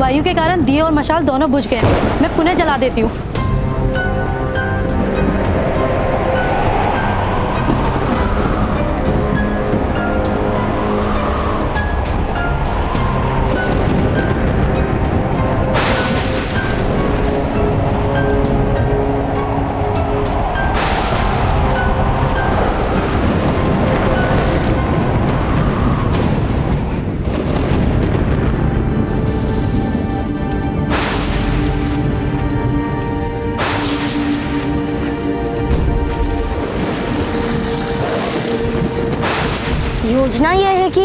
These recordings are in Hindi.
वायु के कारण दिए और मशाल दोनों बुझ गए। मैं पुनः जला देती हूँ। योजना यह है कि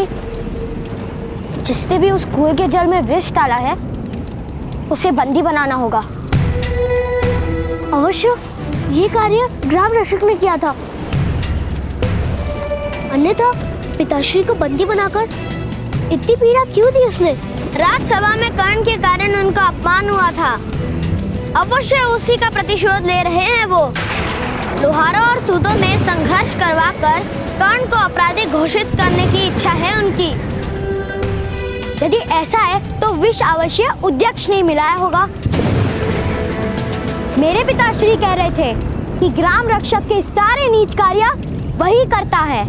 जिसने भी उस कुएं के जल में विष डाला है उसे बंदी बनाना होगा। अवश्य ये कार्य ग्राम रक्षक ने किया था, अन्यथा पिताश्री को बंदी बनाकर इतनी पीड़ा क्यों दी उसने? राजसभा में कर्ण के कारण उनका अपमान हुआ था। अवश्य उसी का प्रतिशोध ले रहे हैं वो। लोहारों और सूतों में संघर्ष करवाकर कर्ण को अपराधी घोषित करने की इच्छा है उनकी। यदि ऐसा है तो विष अवश्य उद्यक्ष ने मिलाया होगा। मेरे पिताश्री कह रहे थे कि ग्राम रक्षक के सारे नीच कार्य वही करता है।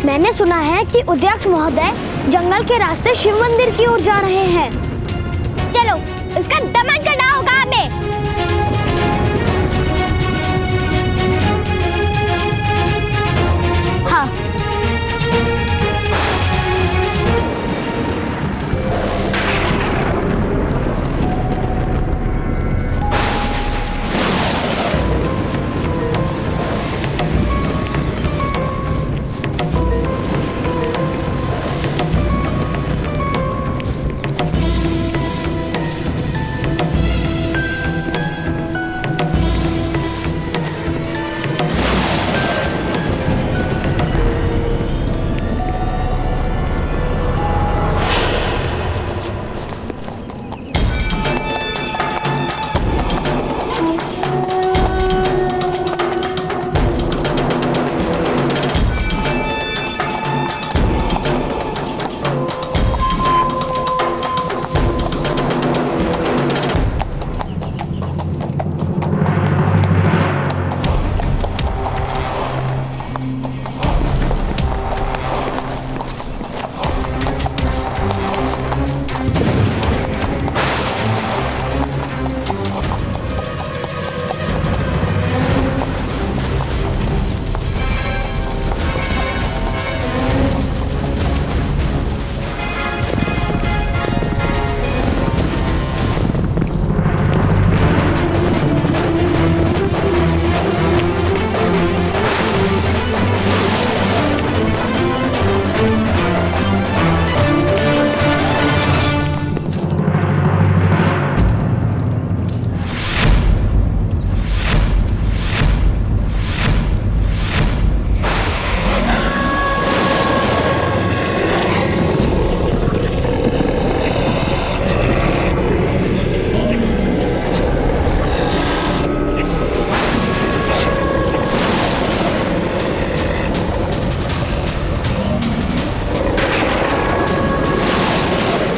मैंने सुना है कि उद्यक्ष महोदय जंगल के रास्ते शिव मंदिर की ओर जा रहे हैं। चलो उसका दमन करना होगा हमें। हाँ,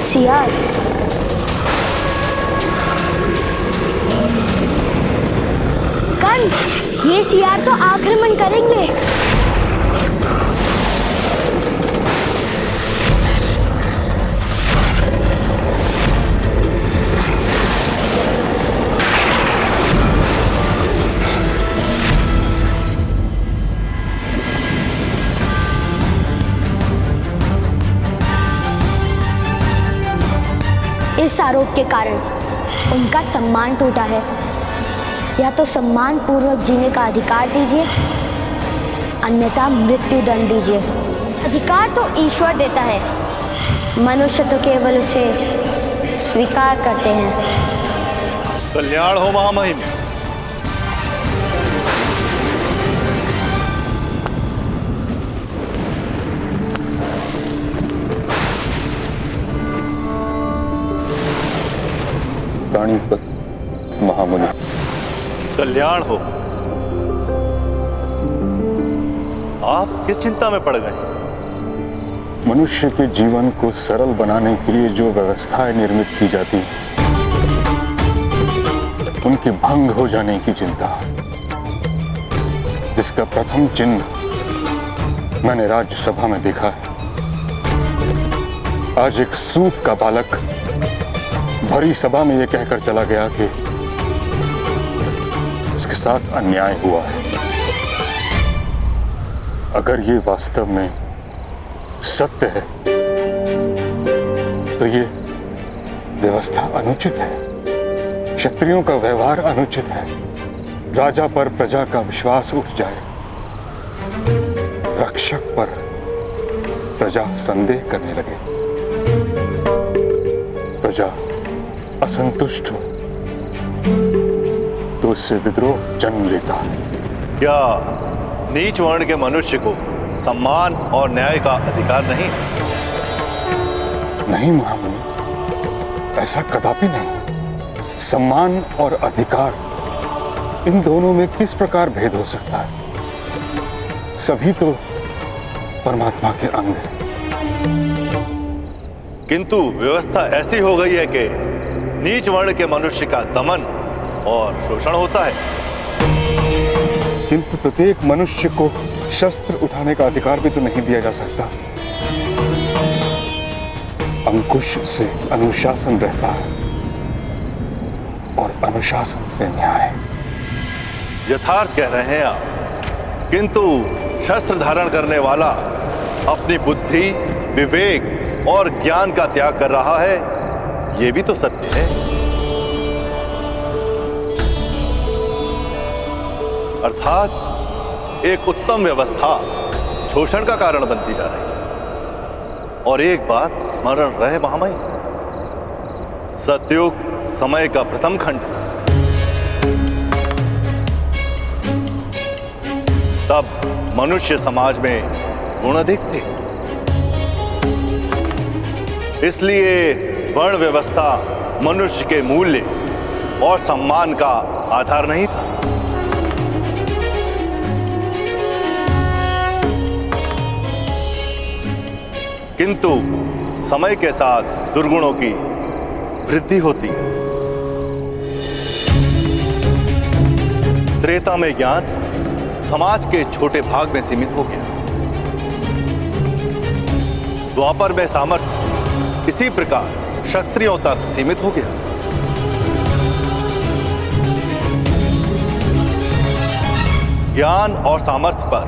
सियार, कर्ण, ये सियार तो आक्रमण करेंगे। इस आरोप के कारण उनका सम्मान टूटा है। या तो सम्मान पूर्वक जीने का अधिकार दीजिए, अन्यथा मृत्यु दंड दीजिए। अधिकार तो ईश्वर देता है, मनुष्य तो केवल उसे स्वीकार करते हैं। कल्याण हो महामहिम। प्राणीपत महामुनि। कल्याण हो। आप किस चिंता में पड़ गए? मनुष्य के जीवन को सरल बनाने के लिए जो व्यवस्थाएं निर्मित की जाती हैं, उनके भंग हो जाने की चिंता, जिसका प्रथम चिन्ह मैंने राज्यसभा में देखा है। आज एक सूत का बालक भरी सभा में यह कहकर चला गया कि उसके साथ अन्याय हुआ है। अगर ये वास्तव में सत्य है तो ये व्यवस्था अनुचित है, क्षत्रियों का व्यवहार अनुचित है। राजा पर प्रजा का विश्वास उठ जाए, रक्षक पर प्रजा संदेह करने लगे, प्रजा असंतुष्ट हो तो उससे विद्रोह जन्म लेता है। क्या नीच वर्ण के मनुष्य को सम्मान और न्याय का अधिकार नहीं? नहीं महामुनि, ऐसा कदापि नहीं। सम्मान और अधिकार, इन दोनों में किस प्रकार भेद हो सकता है? सभी तो परमात्मा के अंग हैं। किंतु व्यवस्था ऐसी हो गई है कि नीच वर्ण के मनुष्य का दमन और शोषण होता है। किंतु प्रत्येक मनुष्य को शस्त्र उठाने का अधिकार भी तो नहीं दिया जा सकता। अंकुश से अनुशासन रहता है और अनुशासन से न्याय। यथार्थ कह रहे हैं आप, किंतु शस्त्र धारण करने वाला अपनी बुद्धि, विवेक और ज्ञान का त्याग कर रहा है, यह भी तो सत्य है। अर्थात एक उत्तम व्यवस्था शोषण का कारण बनती जा रही है। और एक बात स्मरण रहे महामहिम, सतयुग समय का प्रथम खंड था। तब मनुष्य समाज में गुण अधिक थे, इसलिए वर्ण व्यवस्था मनुष्य के मूल्य और सम्मान का आधार नहीं था। किंतु समय के साथ दुर्गुणों की वृद्धि होती है। त्रेता में ज्ञान समाज के छोटे भाग में सीमित हो गया। द्वापर में सामर्थ्य इसी प्रकार क्षत्रियों तक सीमित हो गया। ज्ञान और सामर्थ्य पर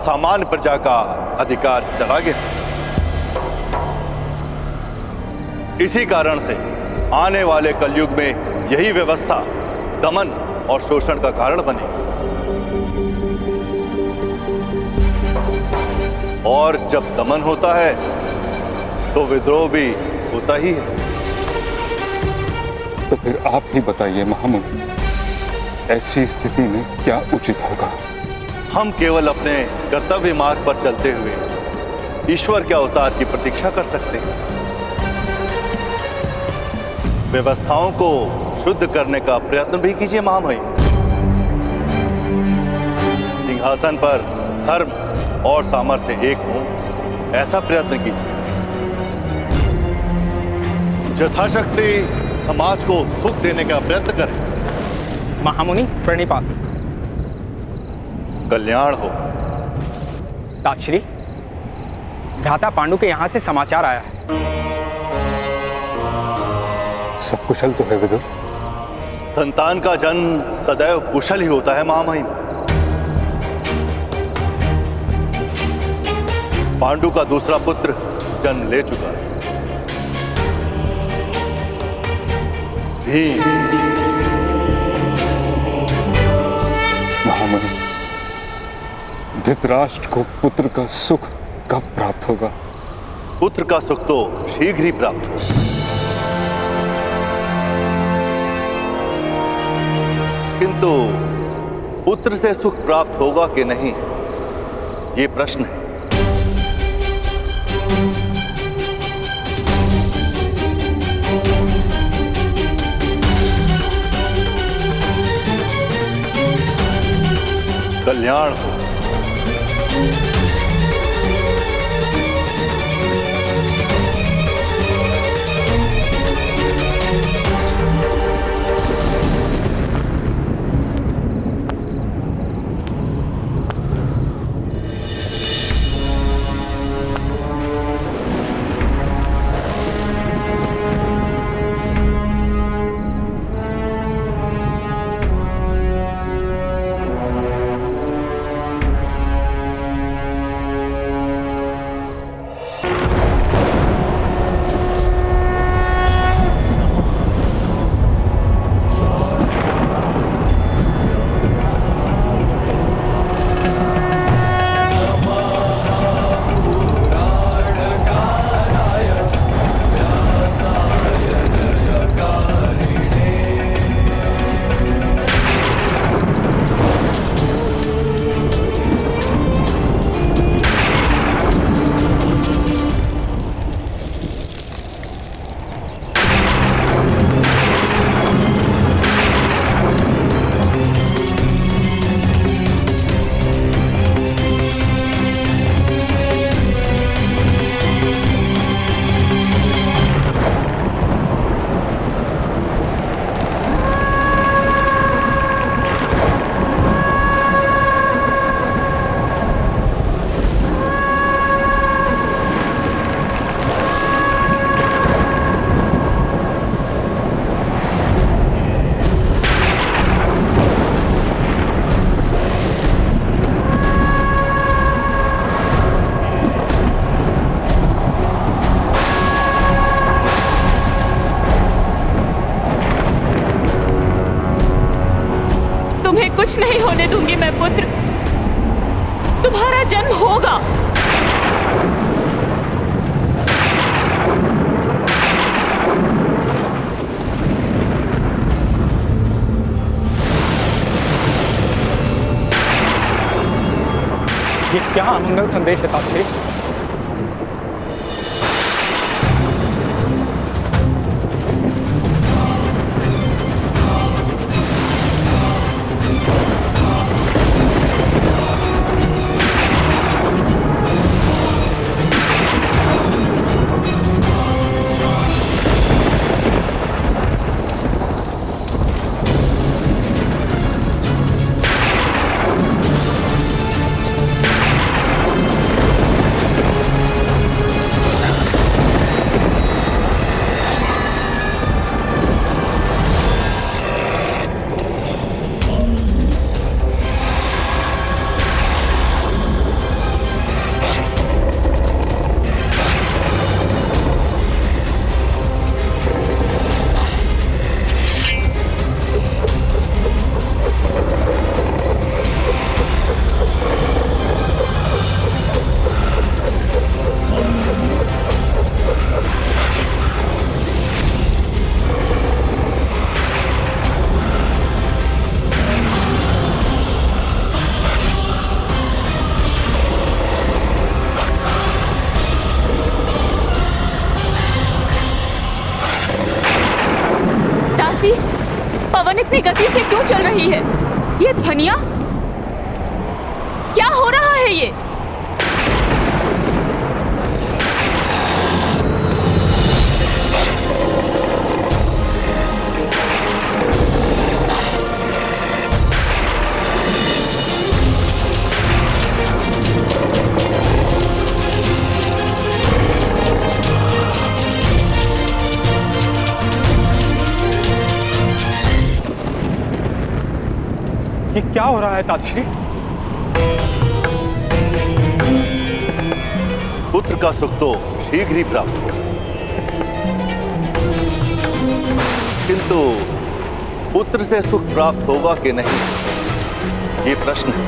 सामान्य प्रजा का अधिकार चला गया। इसी कारण से आने वाले कलयुग में यही व्यवस्था दमन और शोषण का कारण बनेगी। और जब दमन होता है तो विद्रोह भी होता ही है। तो फिर आप ही बताइए महामुनि, ऐसी स्थिति में क्या उचित होगा? हम केवल अपने कर्तव्य मार्ग पर चलते हुए ईश्वर के अवतार की प्रतीक्षा कर सकते हैं। व्यवस्थाओं को शुद्ध करने का प्रयत्न भी कीजिए महामहिम। सिंहासन पर धर्म और सामर्थ्य एक हो, ऐसा प्रयत्न कीजिए। यथाशक्ति समाज को सुख देने का प्रयत्न करें। महामुनि प्रणिपात। कल्याण हो। ताक्षरी, भ्राता पांडु के यहां से समाचार आया है। सब कुशल तो है विदुर? संतान का जन्म सदैव कुशल ही होता है महामहिम। पांडु का दूसरा पुत्र जन्म ले चुका है। भीम। महामुनि, धृतराष्ट्र को पुत्र का सुख कब प्राप्त होगा? पुत्र का सुख तो शीघ्र ही प्राप्त हो। किंतु पुत्र से सुख प्राप्त होगा कि नहीं, ये प्रश्न है। कल्याण हो। कुछ नहीं होने दूंगी मैं पुत्र। तुम्हारा जन्म होगा। ये क्या अमंगल संदेश है ताक्षरी? पवन इतनी गति से क्यों चल रही है? ये ध्वनियां क्या हो रहा है ये? ये क्या हो रहा है ताक्षरी? पुत्र का सुख तो शीघ्र ही प्राप्त हो, किंतु पुत्र से सुख प्राप्त होगा कि नहीं, ये प्रश्न है।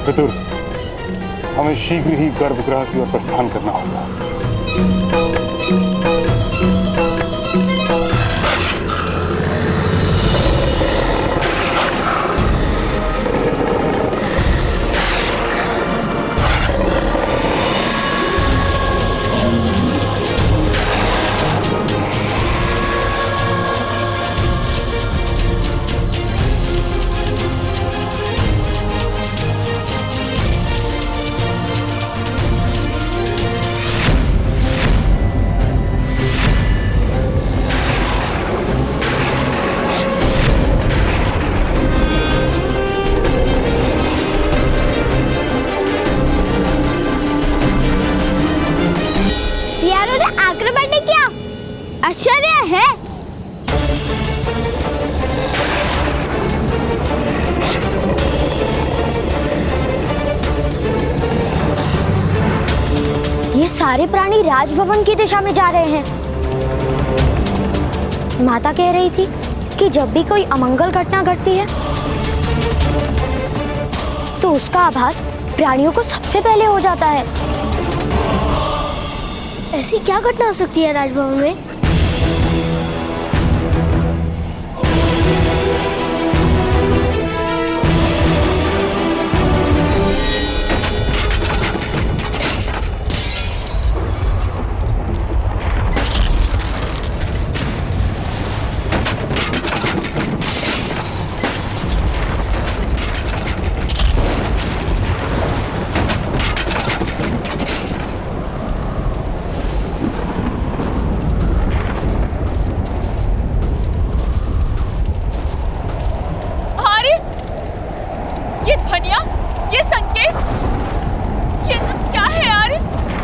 पितुर, हमें शीघ्र ही गर्भगृह की ओर प्रस्थान करना होगा। आक्रमण ने किया, आश्चर्य है। ये सारे प्राणी राजभवन की दिशा में जा रहे हैं। माता कह रही थी कि जब भी कोई अमंगल घटना घटती है तो उसका आभास प्राणियों को सबसे पहले हो जाता है। ऐसी क्या घटना हो सकती है राजभवन में?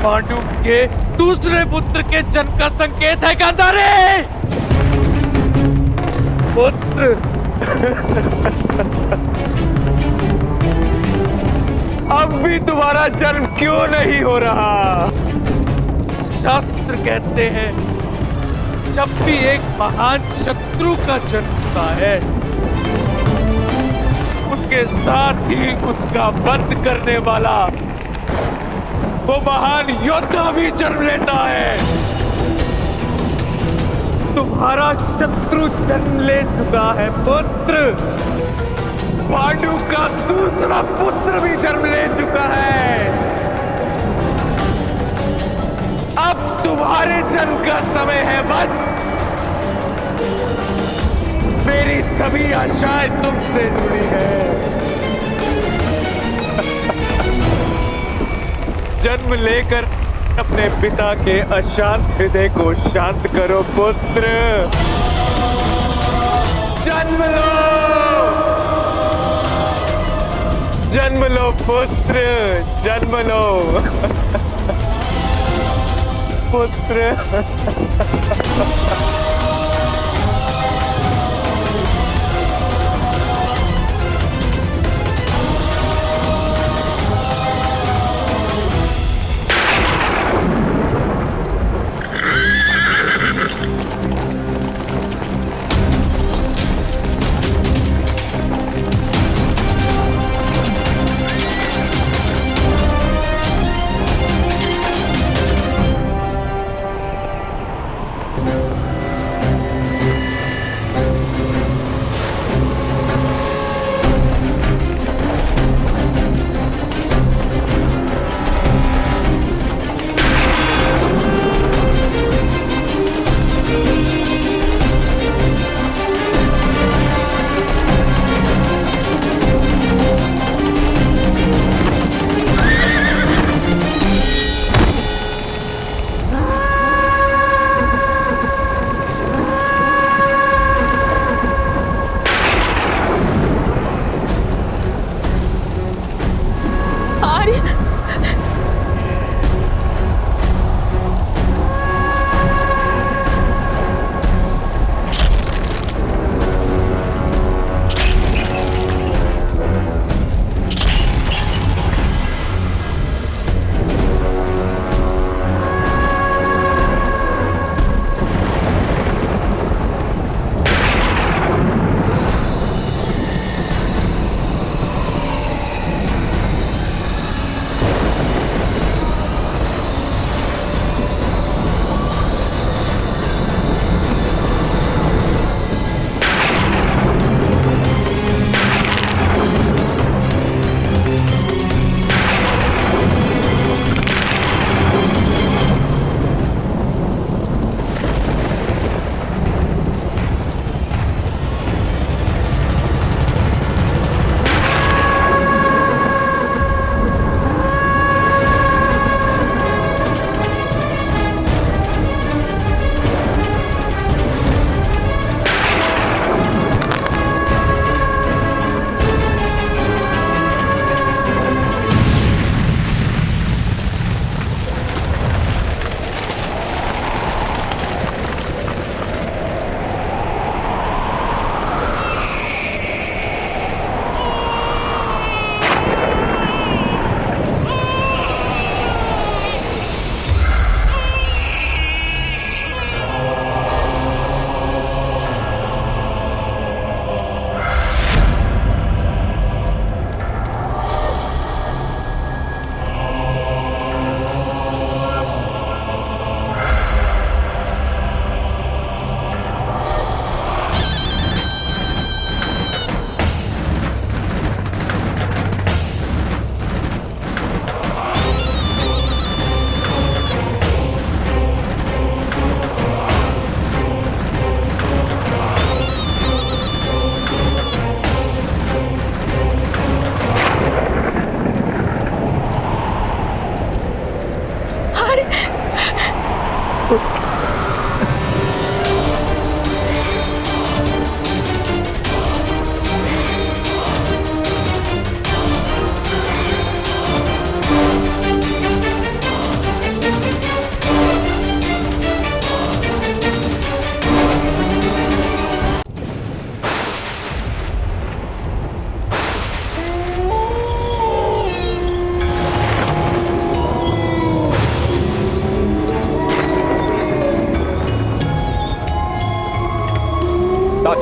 पांडु के दूसरे पुत्र के जन्म का संकेत है गांधारी। पुत्र अब भी तुम्हारा जन्म क्यों नहीं हो रहा? शास्त्र कहते हैं, जब भी एक महान शत्रु का जन्म होता है, उसके साथ ही उसका वध करने वाला वो महान योद्धा भी जन्म लेता है। तुम्हारा शत्रु जन्म ले चुका है पुत्र। पांडु का दूसरा पुत्र भी जन्म ले चुका है। अब तुम्हारे जन्म का समय है वत्स। मेरी सभी आशाएं तुमसे जुड़ी है। जन्म लेकर अपने पिता के अशांत हृदय को शांत करो पुत्र। जन्म लो, जन्म लो पुत्र, जन्म लो पुत्र।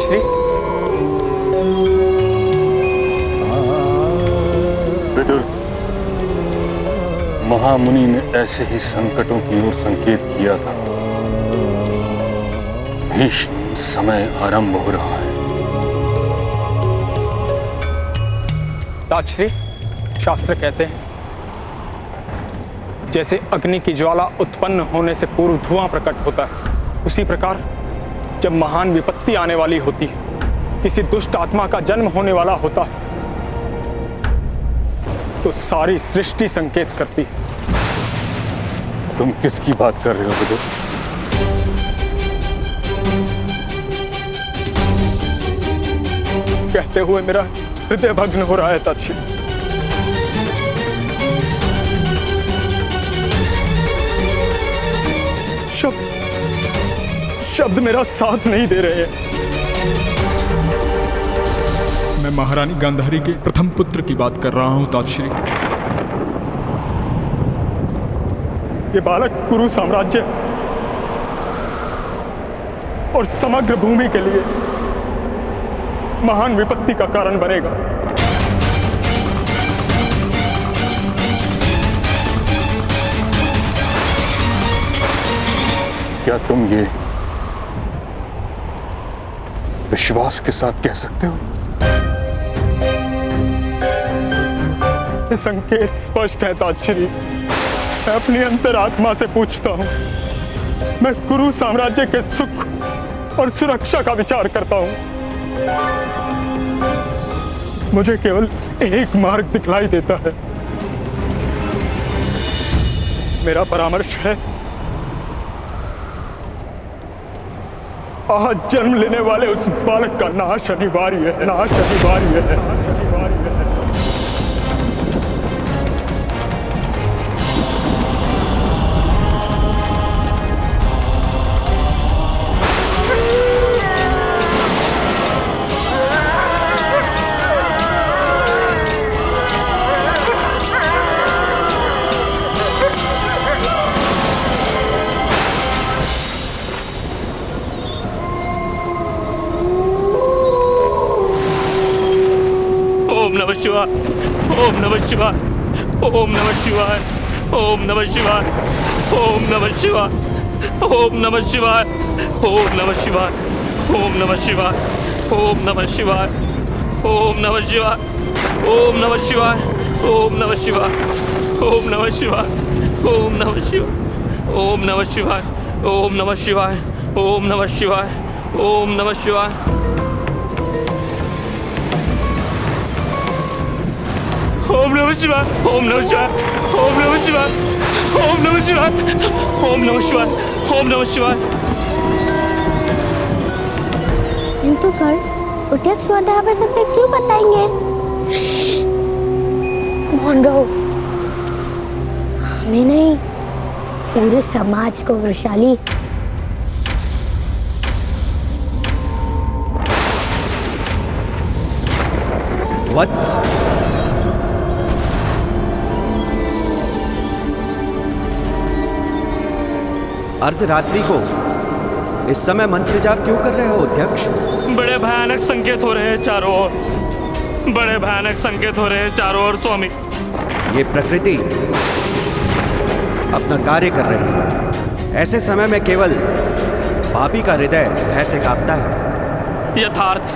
ताक्षरी, विदुर, महामुनि ने ऐसे ही संकटों की ओर संकेत किया था। भीष्म, समय आरंभ हो रहा है। ताक्षरी, शास्त्र कहते हैं जैसे अग्नि की ज्वाला उत्पन्न होने से पूर्व धुआं प्रकट होता है, उसी प्रकार जब महान विपत्ति आने वाली होती है, किसी दुष्ट आत्मा का जन्म होने वाला होता है, तो सारी सृष्टि संकेत करती है। तुम किसकी बात कर रहे हो विदुर? कहते हुए मेरा हृदय भग्न हो रहा है ताक्षरी। शब्द मेरा साथ नहीं दे रहे हैं। मैं महारानी गांधारी के प्रथम पुत्र की बात कर रहा हूं ताक्षरी। ये बालक कुरु साम्राज्य और समग्र भूमि के लिए महान विपत्ति का कारण बनेगा। क्या तुम ये विश्वास के साथ कह सकते हो? ये संकेत स्पष्ट है ताक्षरी। मैं अपनी अंतरात्मा से पूछता हूं। मैं कुरु साम्राज्य के सुख और सुरक्षा का विचार करता हूं। मुझे केवल एक मार्ग दिखलाई देता है। मेरा परामर्श है, आज जन्म लेने वाले उस बालक का नाश अनिवार्य है, नाश अनिवार्य है, नाश अनिवार्य है। ओम नमः शिवाय, ओम नमः शिवाय, ओम नमः शिवाय, ओम नमः शिवाय, ओम नमः शिवाय, ओम नमः शिवाय, ओम नमः शिवाय, ओम नमः शिवाय, ओम नमः शिवाय, ओम नमः शिवाय, ओम नमः शिवाय, ओम नमः शिवाय, ओम नमः शिवाय, ओम नमः शिवाय, ओम नमः शिवाय, ओम नमः शिवाय, ओम नमः शिवाय, ओम नमः शिवाय। ओम नमः शिवाय, ओम नमः शिवाय, ओम नमः शिवाय, ओम नमः शिवाय, ओम नमः शिवाय, ओम नमः शिवाय। किंतु कर्ण, उठक स्वधावे सत्य क्यों बताएंगे? मौन रहो। हमें नहीं, पूरे समाज को वृषाली। वत्स, अर्धरात्रि को इस समय मंत्र जाप क्यों कर रहे हो अध्यक्ष? बड़े भयानक संकेत हो रहे हैं चारों ओर, बड़े भयानक संकेत हो रहे हैं चारों ओर स्वामी। ये प्रकृति अपना कार्य कर रही है। ऐसे समय में केवल पापी का हृदय भय से कांपता है। यथार्थ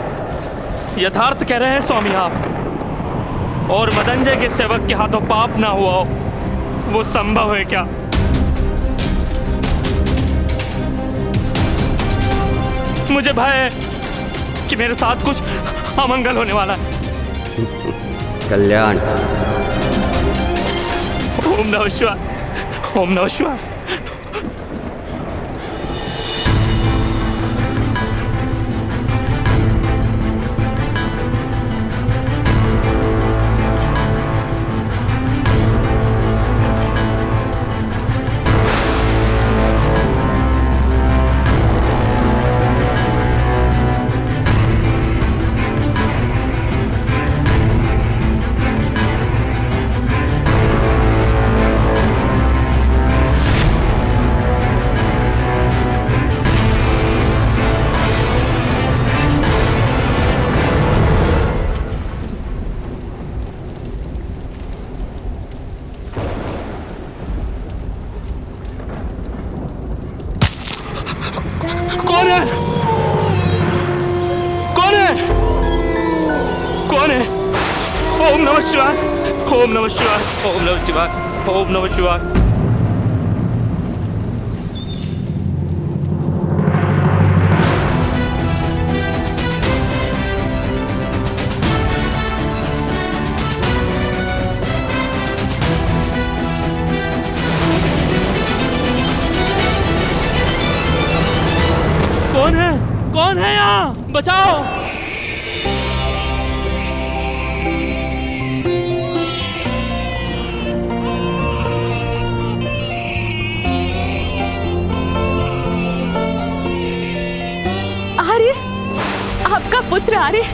यथार्थ कह रहे हैं स्वामी आप। और मदंजय के सेवक के हाथों पाप ना हुआ हो, वो संभव है क्या? मुझे भय है कि मेरे साथ कुछ अमंगल होने वाला है। कल्याण। ओम नमः शिवाय, ओम नमः शिवाय। है? कौन है? कौन है? ओम नमः शिवाय, ओम नमः शिवाय, ओम नमः शिवाय, ओम नमः शिवाय। कौन है? कौन है यहाँ? बचाओ! आर्य, आपका पुत्र आर्य।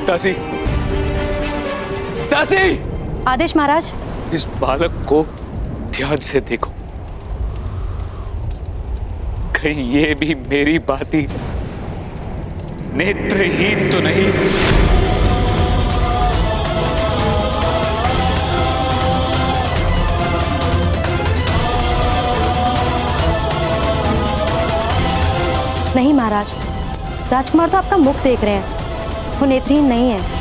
दासी, दासी! आदेश महाराज। इस बालक को ध्यान से देखो, कहीं ये भी मेरी भांति नेत्रहीन तो नहीं। नहीं महाराज, राजकुमार तो आपका मुख देख रहे हैं, वो नेत्रहीन नहीं है।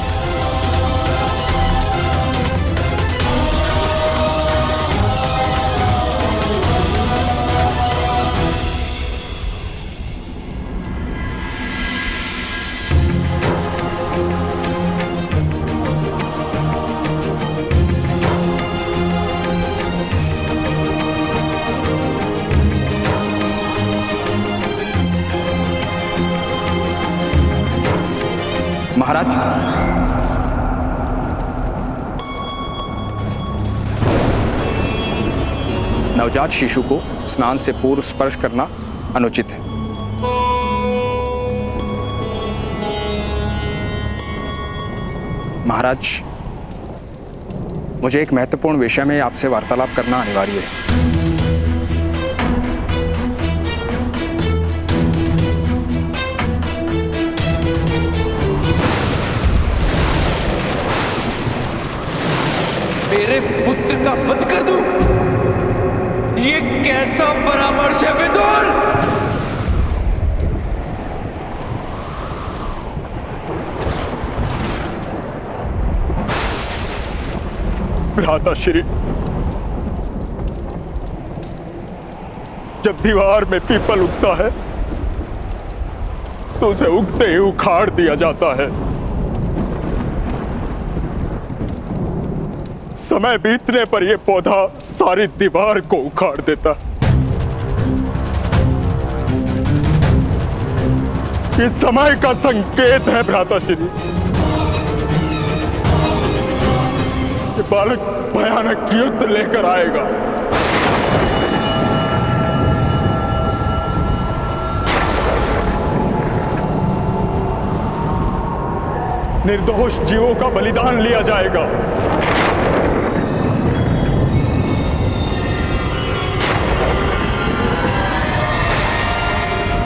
महाराज, नवजात शिशु को स्नान से पूर्व स्पर्श करना अनुचित है। महाराज, मुझे एक महत्वपूर्ण विषय में आपसे वार्तालाप करना अनिवार्य है। मेरे पुत्र का वध कर दूं? ये कैसा परामर्श है विदुर? भ्राताश्री, जब दीवार में पीपल उगता है तो उसे उगते ही उखाड़ दिया जाता है। समय बीतने पर यह पौधा सारी दीवार को उखाड़ देता। ये समय का संकेत है भ्राताश्री। ये बालक भयानक युद्ध लेकर आएगा। निर्दोष जीवों का बलिदान लिया जाएगा।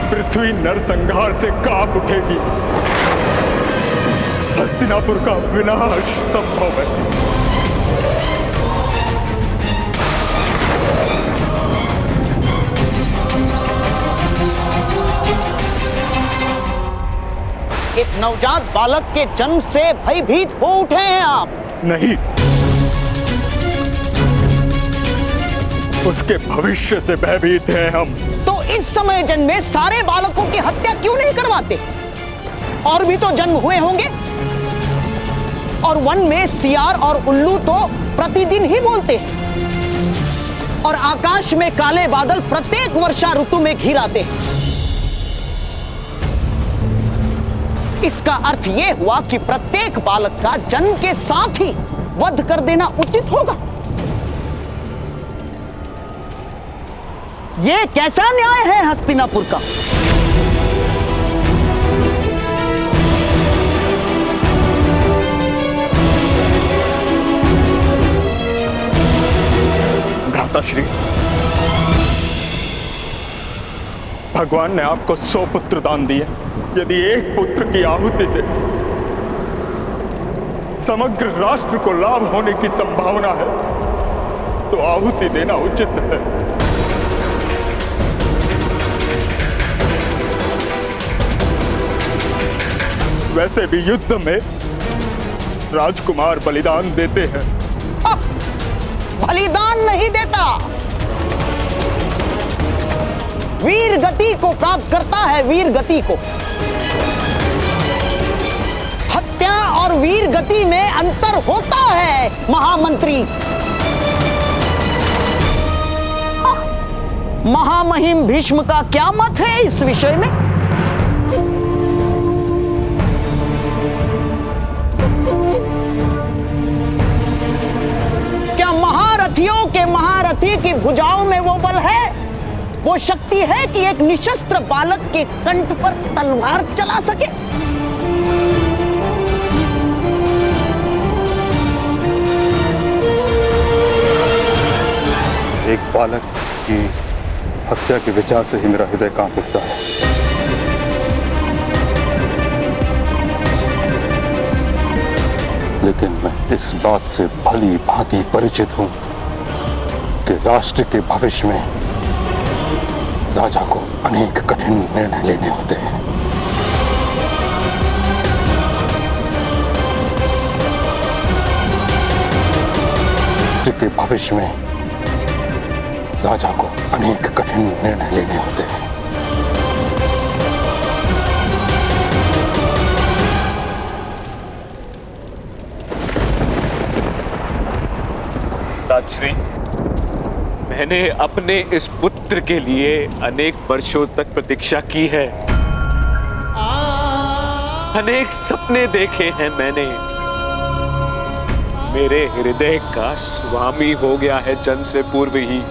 पृथ्वी नरसंहार से कांप उठेगी। हस्तिनापुर का विनाश संभव है। एक नवजात बालक के जन्म से भयभीत हो उठे हैं आप? नहीं, उसके भविष्य से भयभीत हैं हम। तो इस समय जन्मे सारे बालकों की हत्या क्यों नहीं करवाते? और भी तो जन्म हुए होंगे। और वन में सियार और उल्लू तो प्रतिदिन ही बोलते हैं। और आकाश में काले बादल प्रत्येक वर्षा ऋतु में घिर आते हैं। इसका अर्थ यह हुआ कि प्रत्येक बालक का जन्म के साथ ही वध कर देना उचित होगा। ये कैसा न्याय है हस्तिनापुर का? भ्राताश्री, भगवान ने आपको 100 पुत्र दान दिए। यदि एक पुत्र की आहुति से समग्र राष्ट्र को लाभ होने की संभावना है तो आहुति देना उचित है। वैसे भी युद्ध में राजकुमार बलिदान देते हैं। बलिदान नहीं देता, वीर गति को प्राप्त करता है। वीर गति को, हत्या और वीर गति में अंतर होता है महामंत्री। महामहिम भीष्म का क्या मत है इस विषय में? क्या महारथियों के महारथी की भुजाओं में वो बल है, वो शक्ति है कि एक निशस्त्र बालक के कंठ पर तलवार चला सके? एक बालक की हत्या के विचार से ही मेरा हृदय कांप उठता है। लेकिन मैं इस बात से भली भांति परिचित हूं कि राष्ट्र के भविष्य में राजा को अनेक कठिन निर्णय लेने होते हैं। राष्ट्र के भविष्य में राजा को अनेक कठिन निर्णय लेने होते हैं। राजश्री, मैंने अपने इस पुत्र के लिए अनेक वर्षों तक प्रतीक्षा की है। अनेक सपने देखे हैं मैंने। मेरे हृदय का स्वामी हो गया है जन्म से पूर्व ही।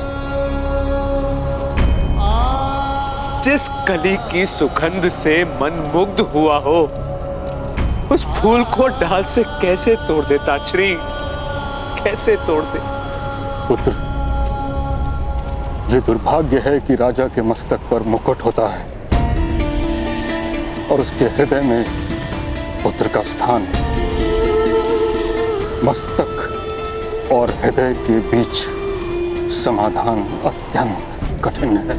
जिस कली की सुगंध से मन मुग्ध हुआ हो, उस फूल को डाल से कैसे तोड़ देता श्री, कैसे तोड़ दे? पुत्र, ये दुर्भाग्य है कि राजा के मस्तक पर मुकुट होता है और उसके हृदय में पुत्र का स्थान। मस्तक और हृदय के बीच समाधान अत्यंत कठिन है।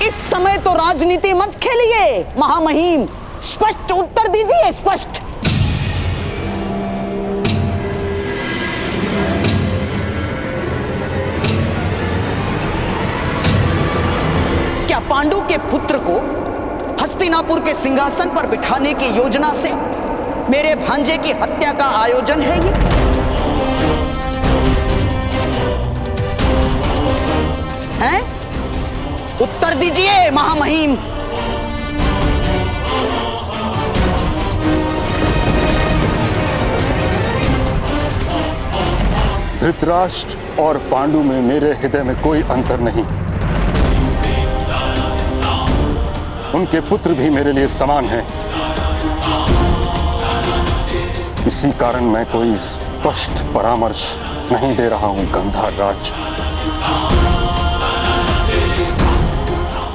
इस समय तो राजनीति मत खेलिए महामहिम, स्पष्ट उत्तर दीजिए, स्पष्ट। क्या पांडु के पुत्र को हस्तिनापुर के सिंहासन पर बिठाने की योजना से मेरे भांजे की हत्या का आयोजन है ये? हैं? उत्तर दीजिए महामहिम। धृतराष्ट्र और पांडु में मेरे हृदय में कोई अंतर नहीं। उनके पुत्र भी मेरे लिए समान हैं। इसी कारण मैं कोई स्पष्ट परामर्श नहीं दे रहा हूं गंधार राज।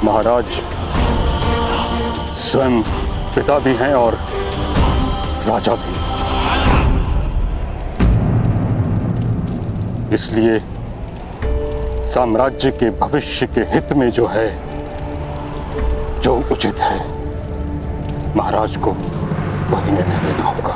महाराज स्वयं पिता भी हैं और राजा भी। इसलिए साम्राज्य के भविष्य के हित में जो है, जो उचित है, महाराज को वही निर्णय लेना होगा।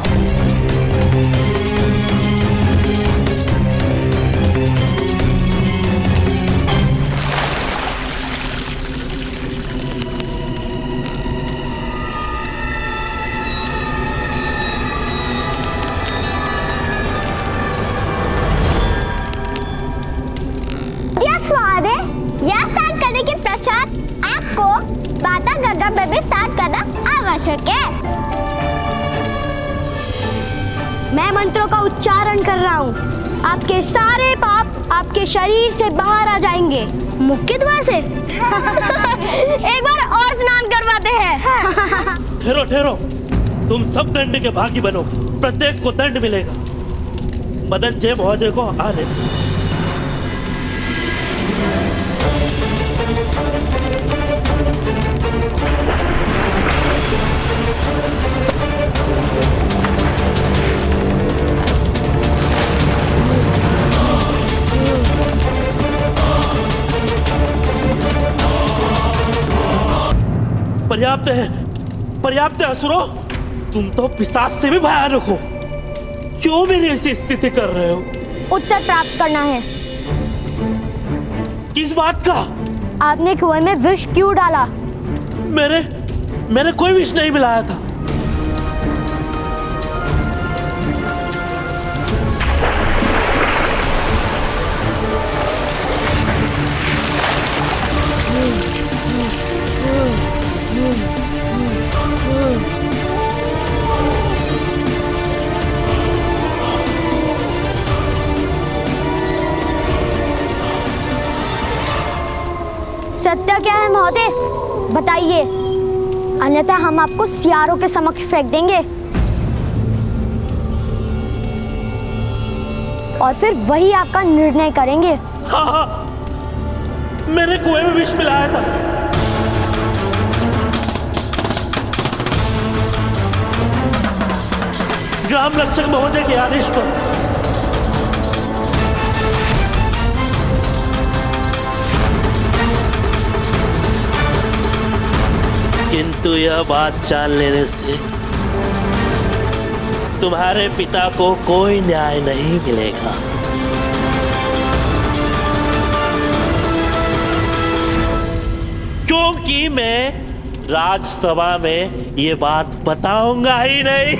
यह स्टार्ट करने के पश्चात आपको बाता गंगा में भी स्टार्ट करना आवश्यक है। मैं मैं मंत्रों का उच्चारण कर रहा हूँ। आपके सारे पाप आपके शरीर से बाहर आ जाएंगे। मुख्य द्वार से। एक बार और स्नान करवाते हैं। ठहरो ठहरो, तुम सब दंड के भागी बनो, प्रत्येक को दंड मिलेगा। मदन जय महोदय को आने दो। पर्याप्त है असुरो, तुम तो पिशाच से भी भयानक हो। क्यों मेरी ऐसी स्थिति कर रहे हो? उत्तर प्राप्त करना है। किस बात का? आपने कुएं में विष क्यों डाला? मैंने कोई विष नहीं मिलाया था। सत्य क्या है महोदय, बताइए, अन्यथा हम आपको सियारों के समक्ष फेंक देंगे और फिर वही आपका निर्णय करेंगे। हाँ, मैंने कुएं में विष मिलाया था। ग्राम रक्षक महोदय के आदेश पर। किंतु यह बात जान लेने से तुम्हारे पिता को कोई न्याय नहीं मिलेगा। क्योंकि मैं राजसभा में ये बात बताऊंगा ही नहीं।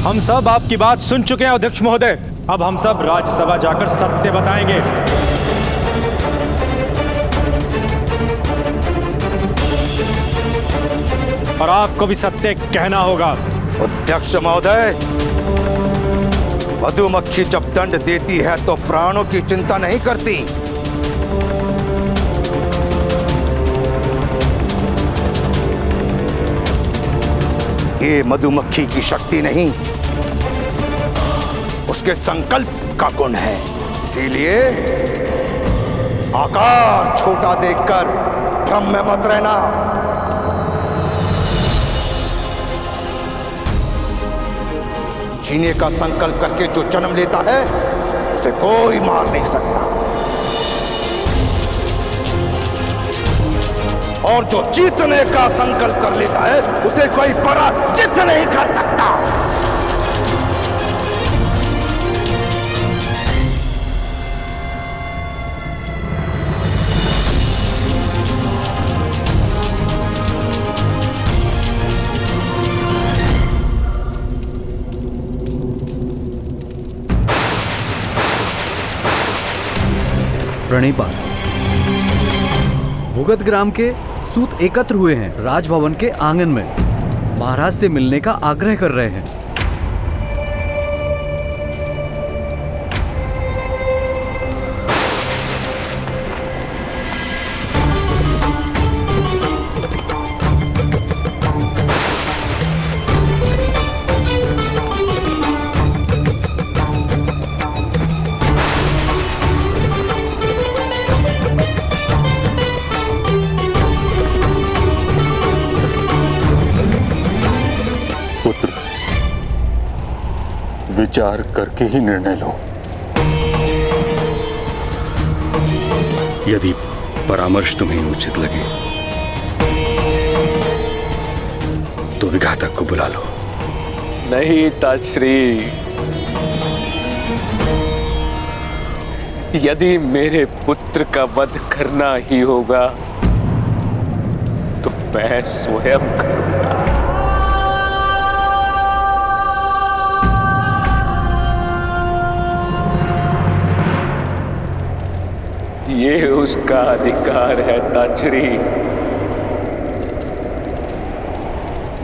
हम सब आपकी बात सुन चुके हैं अध्यक्ष महोदय। अब हम सब राज्यसभा जाकर सत्य बताएंगे। और आपको भी सत्य कहना होगा। अध्यक्ष महोदय, मधुमक्खी जब दंड देती है तो प्राणों की चिंता नहीं करती। ये मधुमक्खी की शक्ति नहीं, उसके संकल्प का गुण है। इसीलिए आकार छोटा देखकर भ्रम में मत रहना। जीने का संकल्प करके जो जन्म लेता है उसे कोई मार नहीं सकता, और जो जीतने का संकल्प कर लेता है उसे कोई पराजित नहीं कर सकता। प्रणिपात। भुगत ग्राम के सूत एकत्र हुए हैं राजभवन के आंगन में। महाराज से मिलने का आग्रह कर रहे हैं। विचार करके ही निर्णय लो। यदि परामर्श तुम्हें उचित लगे तो विघातक को बुला लो। नहीं ताजश्री, यदि मेरे पुत्र का वध करना ही होगा तो मैं स्वयं करूंगा। ये उसका अधिकार है ताजश्री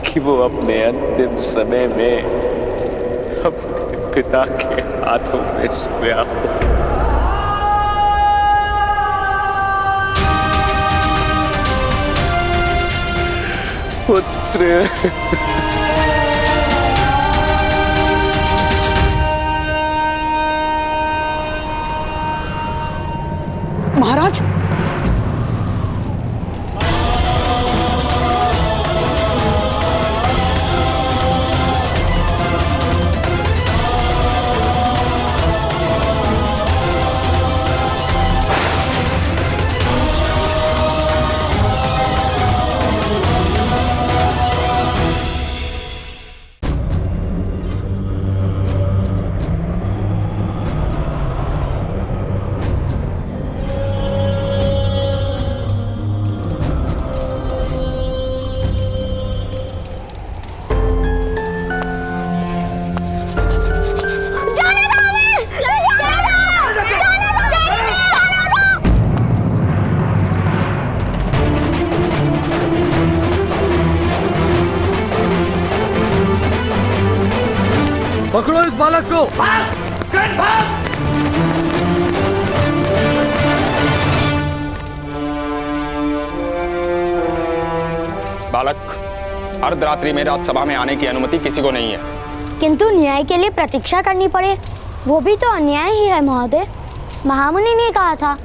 कि वो अपने अंतिम समय में अपने पिता के हाथों में सोया हो। पुत्र महाराज, पकड़ो इस बालक को। बालक, अर्धरात्रि में राजसभा में आने की अनुमति किसी को नहीं है। किंतु न्याय के लिए प्रतीक्षा करनी पड़े, वो भी तो अन्याय ही है महोदय। महामुनि ने कहा था।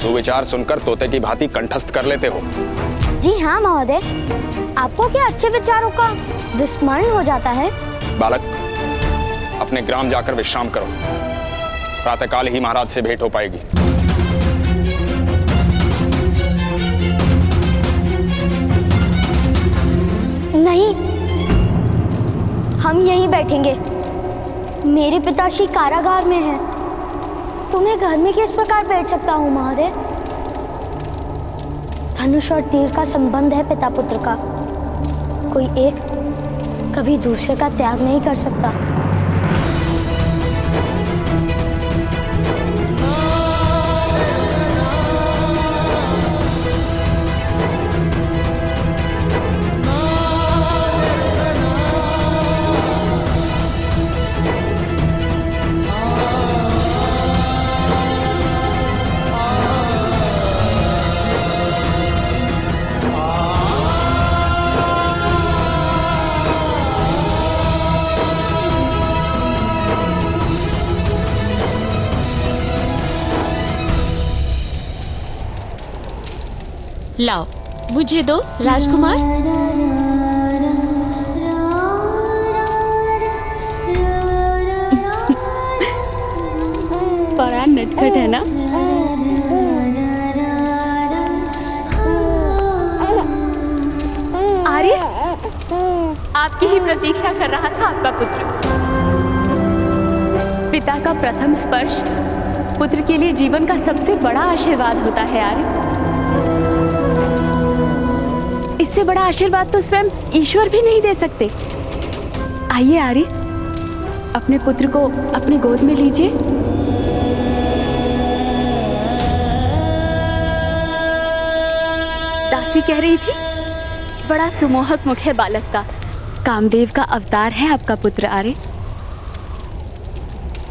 सुविचार सुनकर तोते की भांति कंठस्थ कर लेते हो। जी हाँ महोदय, आपको क्या अच्छे विचारों का विस्मरण हो जाता है? बालक, अपने ग्राम जाकर विश्राम करो। प्रातःकाल ही महाराज से भेंट हो पाएगी। नहीं, हम यहीं बैठेंगे। मेरे पिताश्री कारागार में हैं। तुम्हें घर में किस प्रकार बैठ सकता हूँ महोदय? धनुष और तीर का संबंध है पिता पुत्र का। कोई एक कभी दूसरे का त्याग नहीं कर सकता। लाओ, मुझे दो राजकुमार। बड़ा नटखट है ना? आर्य, आपकी ही प्रतीक्षा कर रहा था आपका पुत्र। पिता का प्रथम स्पर्श पुत्र के लिए जीवन का सबसे बड़ा आशीर्वाद होता है आर्य। इससे बड़ा आशीर्वाद तो स्वयं ईश्वर भी नहीं दे सकते। आइए आर्य, अपने पुत्र को अपने गोद में लीजिए। दासी कह रही थी, बड़ा सुमोहक मुख है बालक का। कामदेव का अवतार है आपका पुत्र आर्य।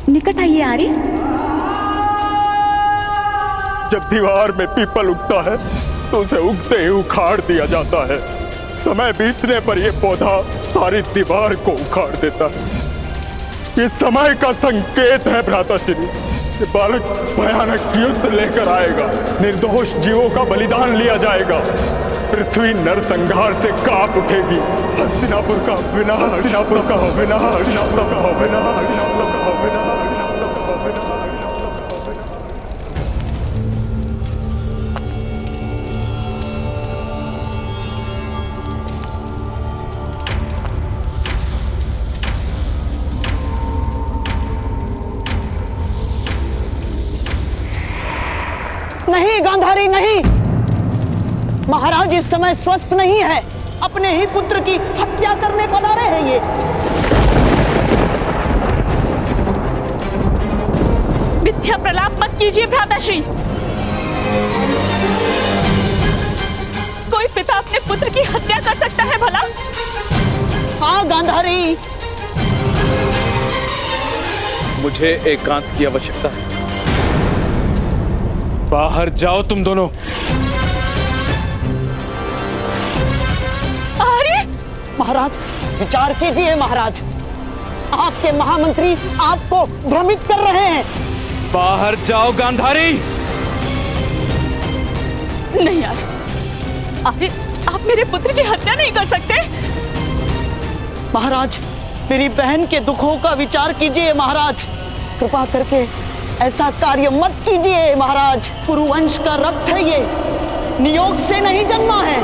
निकट आइए आर्य। जब दीवार में पीपल उगता है तो उसे उगते ही उखाड़ दिया जाता है। समय बीतने पर यह पौधा सारी दीवार को उखाड़ देता है। ये समय का संकेत है भ्राताश्री। ये बालक भयानक युद्ध लेकर आएगा। निर्दोष जीवों का बलिदान लिया जाएगा। पृथ्वी नरसंहार से कांप उठेगी। हस्तिनापुर का विनाश, हस्तिनापुर का विनाश, हस्तिनापुर का विनाश, हस्तिनापुर का विनाश। नहीं गांधारी, नहीं। महाराज इस समय स्वस्थ नहीं है। अपने ही पुत्र की हत्या करने पधारे हैं ये। मिथ्या प्रलाप मत कीजिए भ्राताश्री। कोई पिता अपने पुत्र की हत्या कर सकता है भला? हाँ गांधारी। मुझे एकांत की आवश्यकता है। बाहर जाओ तुम दोनों। अरे महाराज विचार कीजिए। महाराज आपके महामंत्री आपको भ्रमित कर रहे हैं। बाहर जाओ गांधारी। नहीं यार, आप मेरे पुत्र की हत्या नहीं कर सकते। महाराज मेरी बहन के दुखों का विचार कीजिए। महाराज कृपा करके ऐसा कार्य मत कीजिए। महाराज कुरुवंश का रक्त है ये, नियोग से नहीं जन्मा है।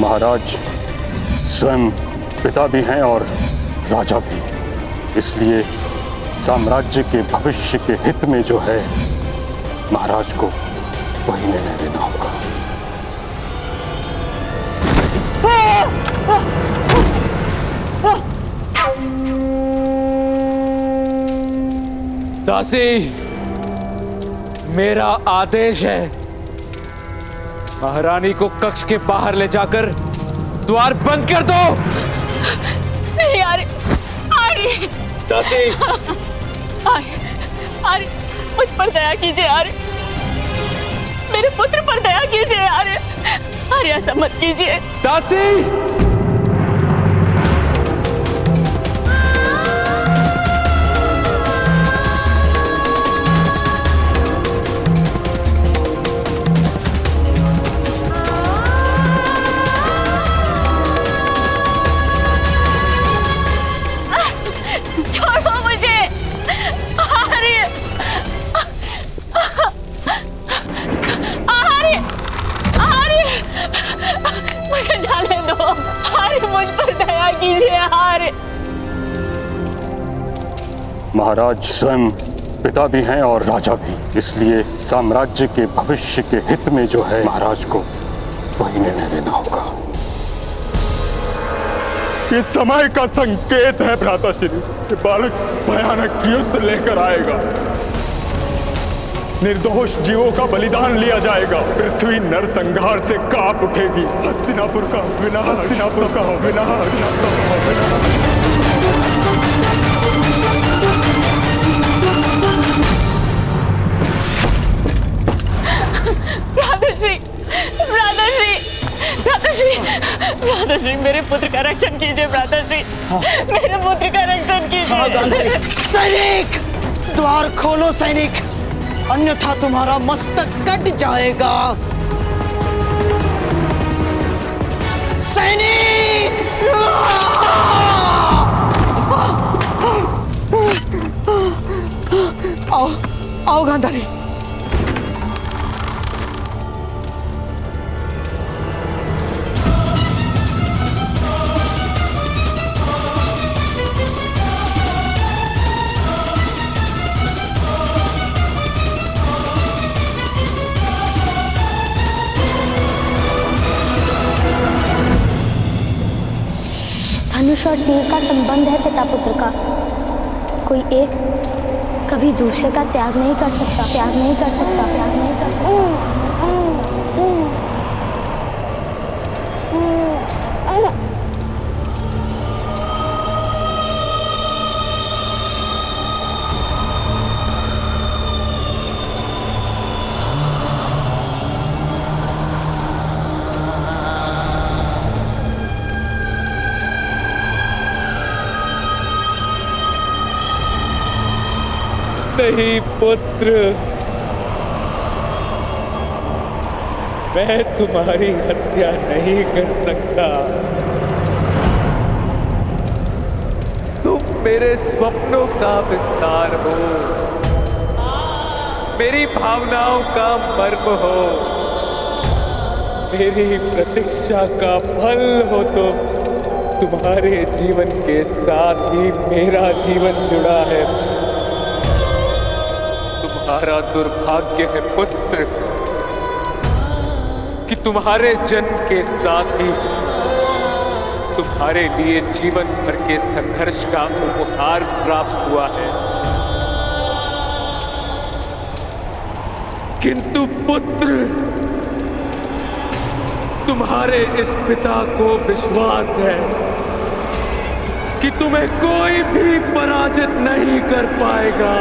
महाराज स्वयं पिता भी हैं और राजा भी, इसलिए साम्राज्य के भविष्य के हित में जो है महाराज को वही निर्णय लेना होगा। दासी, मेरा आदेश है, महारानी को कक्ष के बाहर ले जाकर द्वार बंद कर दो। नहीं आर्य, आर्य। दासी। आर्य, मुझ पर दया कीजिए आर्य। मेरे पुत्र पर दया कीजिए आर्य। आर्य ऐसा मत कीजिए। दासी। महाराज स्वयं पिता भी हैं और राजा भी, इसलिए साम्राज्य के भविष्य के हित में जो है महाराज को वही निर्णय लेना होगा। ये समय का संकेत है भ्राताश्री। ये बालक भयानक युद्ध लेकर आएगा। निर्दोष जीवों का बलिदान लिया जाएगा। पृथ्वी नरसंहार से कांप उठेगी। हस्तिनापुर का विनाश, हस्तिनापुर का विनाश, हस्तिनापुर का विनाश। भ्राताश्री, मेरे पुत्र का रक्षण कीजिए। भ्राताश्री, मेरे पुत्र का रक्षण कीजिए। सैनिक, द्वार खोलो सैनिक, अन्यथा तुम्हारा मस्तक कट जाएगा। सैनिक, आओ आओ गांधारी। धनुष और तीर का संबंध है पिता पुत्र का। कोई एक कभी दूसरे का त्याग नहीं कर सकता, त्याग नहीं कर सकता, त्याग नहीं कर सकता। नहीं पुत्र, मैं तुम्हारी हत्या नहीं कर सकता। तुम मेरे स्वप्नों का विस्तार हो, मेरी भावनाओं का मर्म हो, मेरी प्रतीक्षा का फल हो। तुम्हारे जीवन के साथ ही मेरा जीवन जुड़ा है। तुम्हारा दुर्भाग्य है पुत्र कि तुम्हारे जन्म के साथ ही तुम्हारे लिए जीवन भर के संघर्ष का उपहार प्राप्त हुआ है। किंतु पुत्र, तुम्हारे इस पिता को विश्वास है कि तुम्हें कोई भी पराजित नहीं कर पाएगा।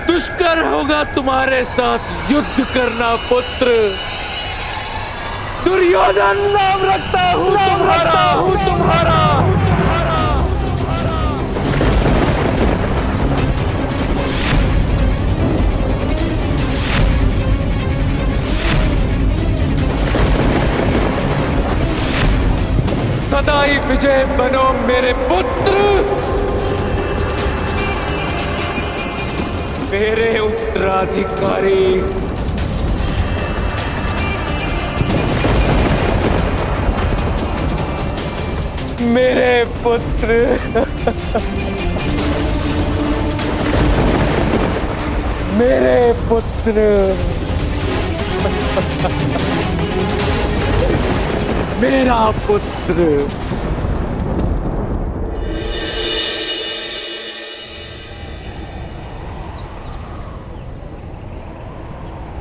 दुष्कर होगा तुम्हारे साथ युद्ध करना पुत्र। दुर्योधन नाम रखता हूं तुम्हारा। सदा ही विजय बनो मेरे पुत्र, मेरे उत्तराधिकारी। मेरे पुत्र। मेरे पुत्र। मेरा पुत्र।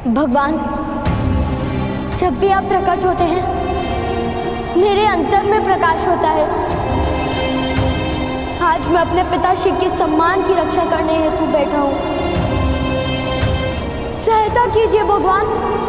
भगवान, जब भी आप प्रकट होते हैं मेरे अंतर में प्रकाश होता है। आज मैं अपने पिताश्री के सम्मान की रक्षा करने हेतु बैठा हूँ। सहायता कीजिए भगवान।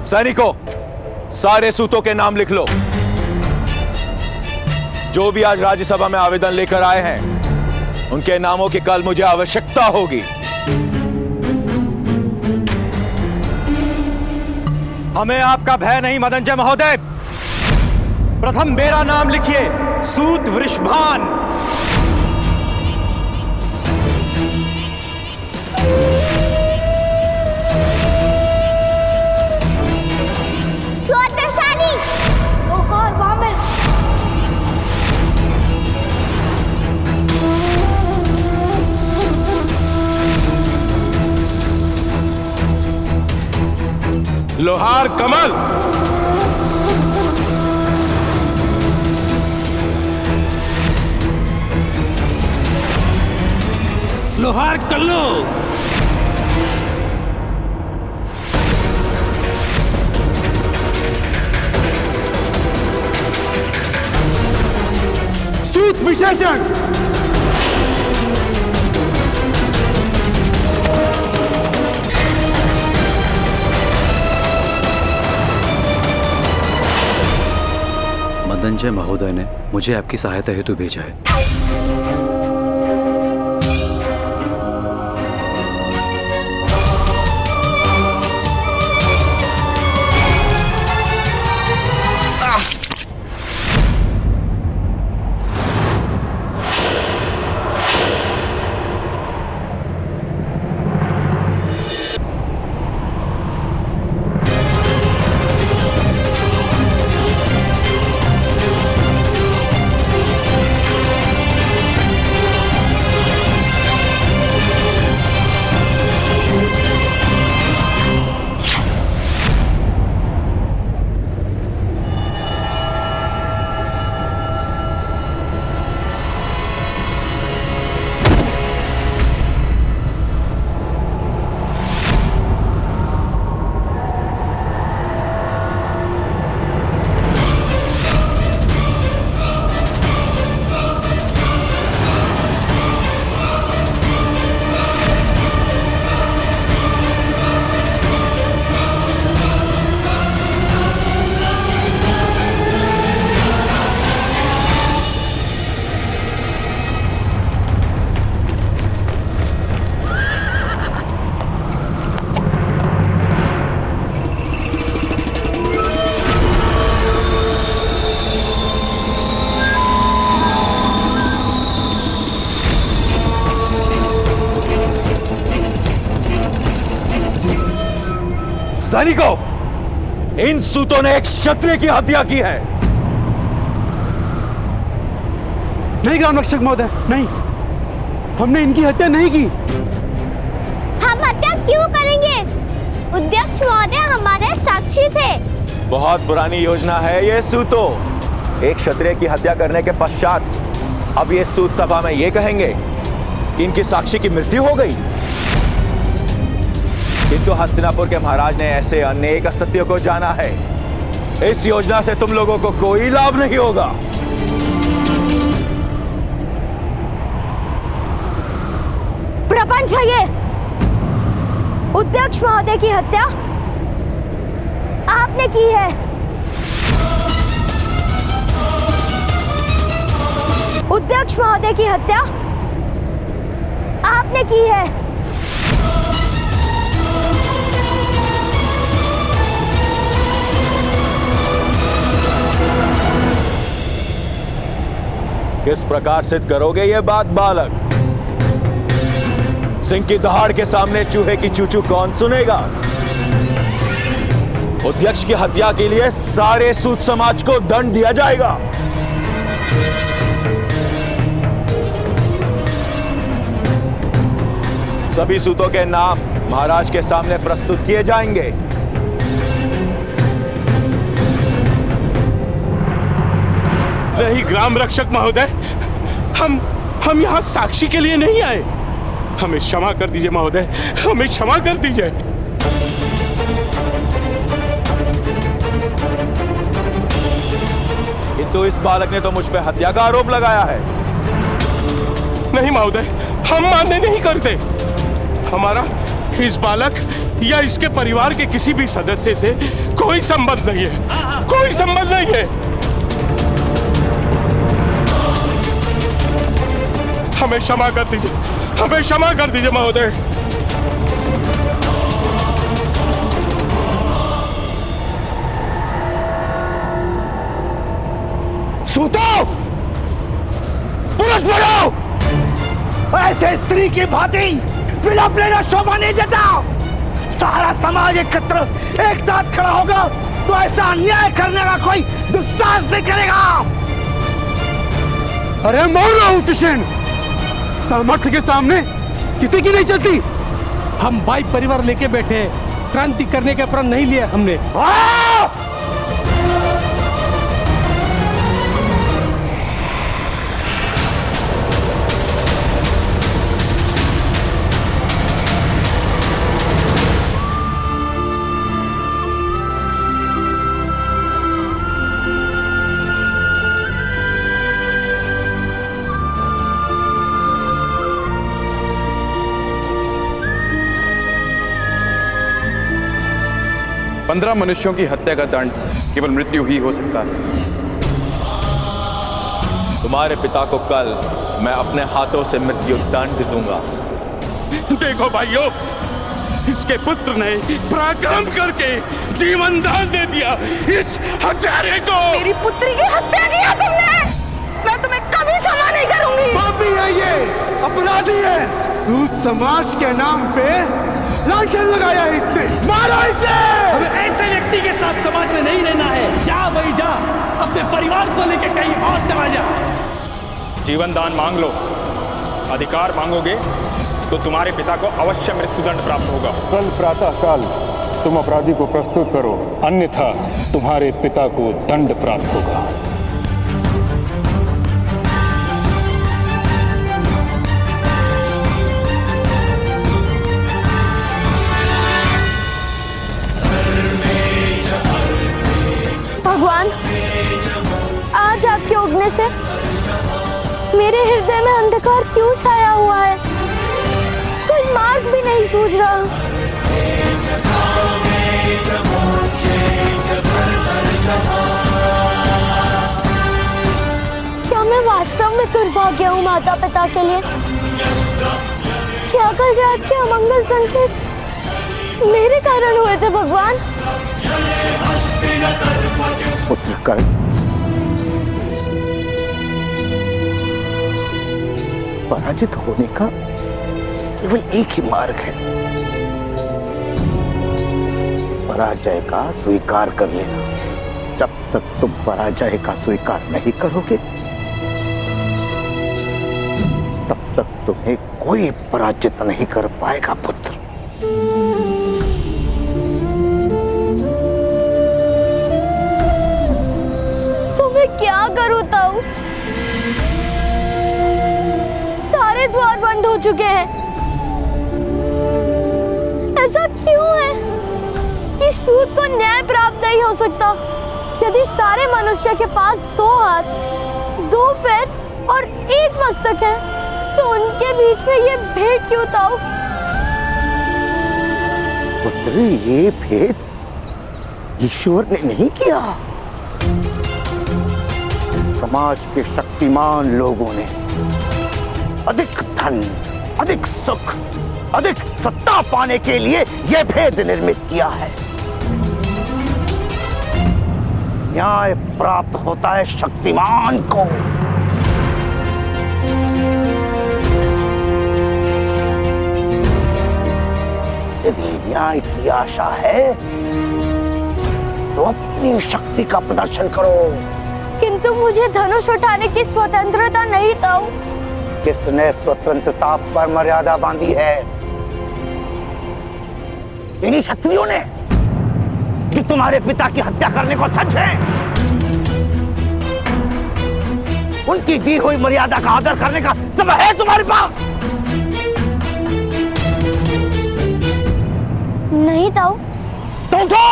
सैनिकों, सारे सूतों के नाम लिख लो। जो भी आज राज्यसभा में आवेदन लेकर आए हैं, उनके नामों की कल मुझे आवश्यकता होगी। हमें आपका भय नहीं मदनजय महोदय। प्रथम मेरा नाम लिखिए, सूत वृषभान। लोहार कमल। प्रहार कर लो। सूत विशेषण। मदनजय महोदय ने मुझे आपकी सहायता हेतु भेजा है। सैनिकों, इन सूतों ने एक क्षत्रिय की हत्या की है। नहीं ग्राम रक्षक महोदय, नहीं, हमने इनकी हत्या नहीं की। हम हत्या क्यों करेंगे? अध्यक्ष महोदय हमारे साक्षी थे। बहुत पुरानी योजना है ये सूतो। एक क्षत्रिय की हत्या करने के पश्चात अब ये सूत सभा में ये कहेंगे कि इनकी साक्षी की मृत्यु हो गई। किंतु हस्तिनापुर के महाराज ने ऐसे अनेक असत्यों को जाना है। इस योजना से तुम लोगों को कोई लाभ नहीं होगा। प्रपंच है ये। अध्यक्ष महोदय की हत्या आपने की है। अध्यक्ष महोदय की हत्या आपने की है। किस प्रकार सिद्ध करोगे ये बात बालक? सिंह की दहाड़ के सामने चूहे की चूचू कौन सुनेगा? अध्यक्ष की हत्या के लिए सारे सूत समाज को दंड दिया जाएगा। सभी सूतों के नाम महाराज के सामने प्रस्तुत किए जाएंगे। नहीं ग्राम रक्षक महोदय, हम यहाँ साक्षी के लिए नहीं आए। हमें क्षमा कर दीजिए महोदय, हमें क्षमा कर दीजिए। किंतु इस बालक ने तो मुझ पे हत्या का आरोप लगाया है। नहीं महोदय, हम मान्य नहीं करते। हमारा इस बालक या इसके परिवार के किसी भी सदस्य से कोई संबंध नहीं है, कोई संबंध नहीं है। हमें क्षमा कर दीजिए, हमें क्षमा कर दीजिए महोदय। सूतो, पुरुष बनो। ऐसे स्त्री की भांति विलाप लेना शोभा नहीं देता। सारा समाज एकत्र एक साथ खड़ा होगा तो ऐसा अन्याय करने का कोई दुस्साहस नहीं करेगा। अरे मौन रहो तुषेण, सामर्थ्य के सामने किसी की नहीं चलती। हम भाई परिवार लेके बैठे, क्रांति करने के प्रण नहीं लिया हमने। 15 मनुष्यों की हत्या का दंड केवल मृत्यु ही हो सकता है। तुम्हारे पिता को कल मैं अपने हाथों से मृत्यु दंड दूंगा। देखो भाइयों, इसके पुत्र ने पराक्रम करके जीवन दान दे दिया इस हत्यारे को। मेरी पुत्री की हत्या किया तुमने, मैं तुम्हें कभी क्षमा नहीं करूंगी। पापी है ये, अपराधी है। सूद समाज के नाम पे लांछन लगाया है इसने, मारो इसे। हमें ऐसे व्यक्ति के साथ समाज में नहीं रहना है। जा भाई जा, अपने परिवार को लेकर कहीं और चला जा। जीवन दान मांग लो, अधिकार मांगोगे तो तुम्हारे पिता को अवश्य मृत्युदंड प्राप्त होगा। कल प्रातः काल तुम अपराधी को प्रस्तुत करो, अन्यथा तुम्हारे पिता को दंड प्राप्त होगा। भगवान, आज आपके उगने से मेरे हृदय में अंधकार क्यों छाया हुआ है? कोई मार्ग भी नहीं सूझ रहा। क्या मैं वास्तव में दुर्भाग्य हूँ माता पिता के लिए? क्या कल रात के अमंगल संकेत मेरे कारण हुए थे भगवान? पुत्र कर्ण, पराजित होने का केवल एक ही मार्ग है, पराजय का स्वीकार कर लेना। जब तक तुम पराजय का स्वीकार नहीं करोगे, तब तक तुम्हें कोई पराजित नहीं कर पाएगा पुत्र। क्या करूं ताऊ? सारे द्वार बंद हो चुके हैं। ऐसा क्यों है कि सूद को न्याय प्राप्त नहीं हो सकता? यदि सारे मनुष्य के पास 2 हाथ, 2 पैर और 1 मस्तक है, तो उनके बीच में ये भेद क्यों ताऊ? पुत्र, ये भेद ईश्वर ने नहीं किया, समाज के शक्तिमान लोगों ने अधिक धन, अधिक सुख, अधिक सत्ता पाने के लिए यह भेद निर्मित किया है। न्याय प्राप्त होता है शक्तिमान को। यदि न्याय की आशा है तो अपनी शक्ति का प्रदर्शन करो। किंतु मुझे धनुष उठाने की स्वतंत्रता नहीं ताऊ। किसने स्वतंत्रता पर मर्यादा बांधी है? इन्हीं क्षत्रियों ने जो तुम्हारे पिता की हत्या करने को सच है। उनकी दी हुई मर्यादा का आदर करने का समय है तुम्हारे पास? नहीं ताऊ। तो उठो,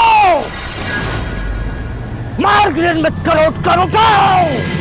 मार्ग निर्मित करो, उठाओ।